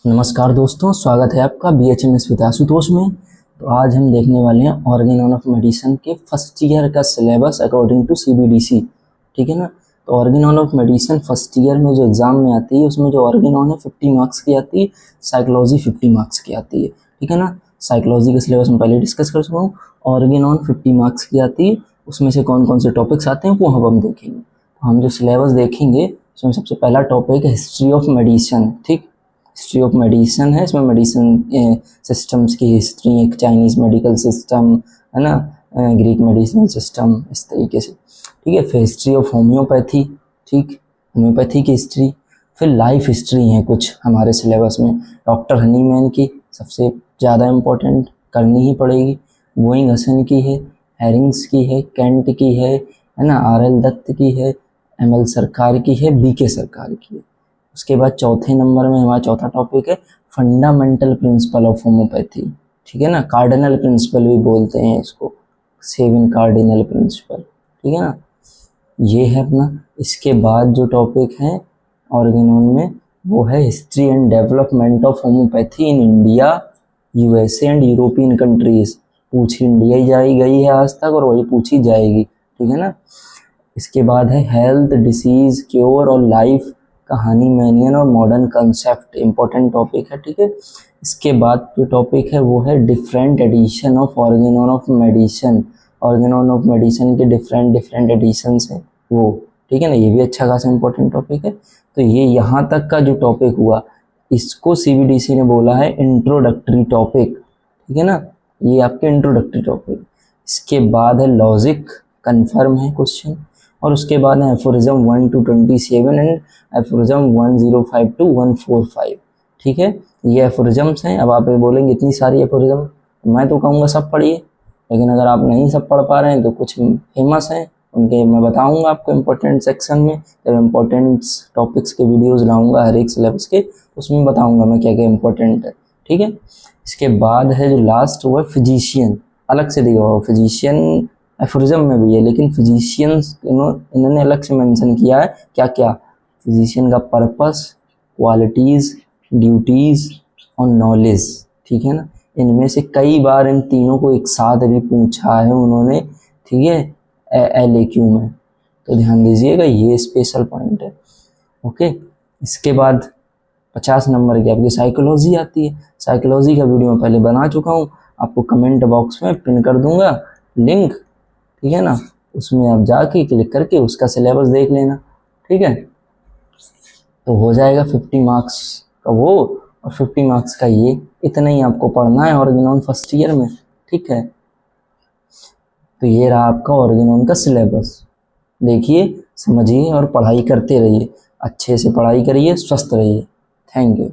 नमस्कार दोस्तों, स्वागत है आपका BHMS विद आशुतोष में। तो आज हम देखने वाले हैं ऑर्गेनॉन ऑफ मेडिसिन के फर्स्ट ईयर का सिलेबस अकॉर्डिंग टू CBDC। ठीक है ना। तो Organon of medicine first year में जो एग्ज़ाम में आती है उसमें जो ऑर्गेनॉन है 50 मार्क्स की आती है, साइकोलॉजी 50 मार्क्स की आती है। ठीक है ना। साइकोलॉजी का सिलेबस में पहले डिस्कस कर चुका हूँ। ऑर्गेनॉन 50 मार्क्स की आती है, उसमें से कौन कौन से टॉपिक्स आते हैं वो हम देखेंगे। तो हम जो सिलेबस देखेंगे उसमें सबसे पहला टॉपिक है हिस्ट्री ऑफ मेडिसिन। ठीक, हिस्ट्री ऑफ मेडिसिन है। इसमें मेडिसिन सिस्टम्स की हिस्ट्री, एक चाइनीज़ मेडिकल सिस्टम है ना, ग्रीक मेडिसिनल सिस्टम, इस तरीके से। ठीक है। फिर हिस्ट्री ऑफ होम्योपैथी, ठीक, होम्योपैथी की हिस्ट्री। फिर लाइफ हिस्ट्री है कुछ हमारे सिलेबस में, डॉक्टर हनीमैन की सबसे ज़्यादा इम्पोर्टेंट करनी ही पड़ेगी, बोइंग हसन की है, हैरिंग्स की है, कैंट की है ना, RL दत्त की है, ML सरकार की है, BK सरकार की है। उसके बाद चौथे नंबर में हमारा चौथा टॉपिक है फंडामेंटल प्रिंसिपल ऑफ होम्योपैथी। ठीक है ना, कार्डिनल प्रिंसिपल भी बोलते हैं इसको, 7 कार्डिनल प्रिंसिपल। ठीक है ना, ये है अपना। इसके बाद जो टॉपिक है ऑर्गेनॉन में वो है history and development of homeopathy in India, USA and European countries. पूछी इंडिया ही जाई गई है आज तक और वही पूछी जाएगी। ठीक है ना। इसके बाद है हेल्थ, डिसीज, क्योर और लाइफ, कहानी, मैनियन और मॉडर्न कंसेप्ट, इंपॉर्टेंट टॉपिक है। ठीक है। इसके बाद जो टॉपिक है वो है different edition of Organon of Medicine. Organon of Medicine के डिफरेंट एडिशंस हैं वो। ठीक है ना, ये भी अच्छा खासा इंपॉर्टेंट टॉपिक है। तो ये यहाँ तक का जो टॉपिक हुआ इसको CBDC ने बोला है इंट्रोडक्टरी टॉपिक। ठीक है ना, ये आपके इंट्रोडक्टरी टॉपिक। इसके बाद है लॉजिक, कन्फर्म है क्वेश्चन। और उसके बाद है aphorism 1 to 27 and aphorism 105 to 145। ठीक है, ये एफोरिज्म्स हैं। अब आप बोलेंगे इतनी सारी एफोरिज्म, मैं तो कहूँगा सब पढ़िए, लेकिन अगर आप नहीं सब पढ़ पा रहे हैं तो कुछ फेमस हैं उनके मैं बताऊंगा आपको इम्पोर्टेंट सेक्शन में, जब इम्पोर्टेंट टॉपिक्स के वीडियोस लाऊंगा हर एक सिलेबस के, उसमें बताऊंगा मैं क्या क्या इम्पोर्टेंट है। ठीक है। इसके बाद है जो लास्ट वो है फिजिशियन, अलग से दिया हुआ फिजिशियन एफोरिज्म में भी है, लेकिन फिजिशियंस इन्होंने अलग से मेंशन किया है क्या क्या। फिजिशियन का पर्पस, क्वालिटीज़, ड्यूटीज़ और नॉलेज। ठीक है ना, इनमें से कई बार इन तीनों को एक साथ भी पूछा है उन्होंने। ठीक है, LAQ में, तो ध्यान दीजिएगा ये स्पेशल पॉइंट है। ओके। इसके बाद 50 नंबर की आपकी साइकोलॉजी आती है। साइकोलॉजी का वीडियो मैं पहले बना चुका हूँ, आपको कमेंट बॉक्स में पिन कर दूंगा लिंक। ठीक है ना, उसमें आप जाके क्लिक करके उसका सिलेबस देख लेना। ठीक है, तो हो जाएगा 50 मार्क्स का वो और 50 मार्क्स का ये, इतना ही आपको पढ़ना है ऑर्गेनॉन फर्स्ट ईयर में। ठीक है, तो ये रहा आपका ऑर्गेनॉन का सिलेबस। देखिए, समझिए और पढ़ाई करते रहिए, अच्छे से पढ़ाई करिए, स्वस्थ रहिए। Thank you.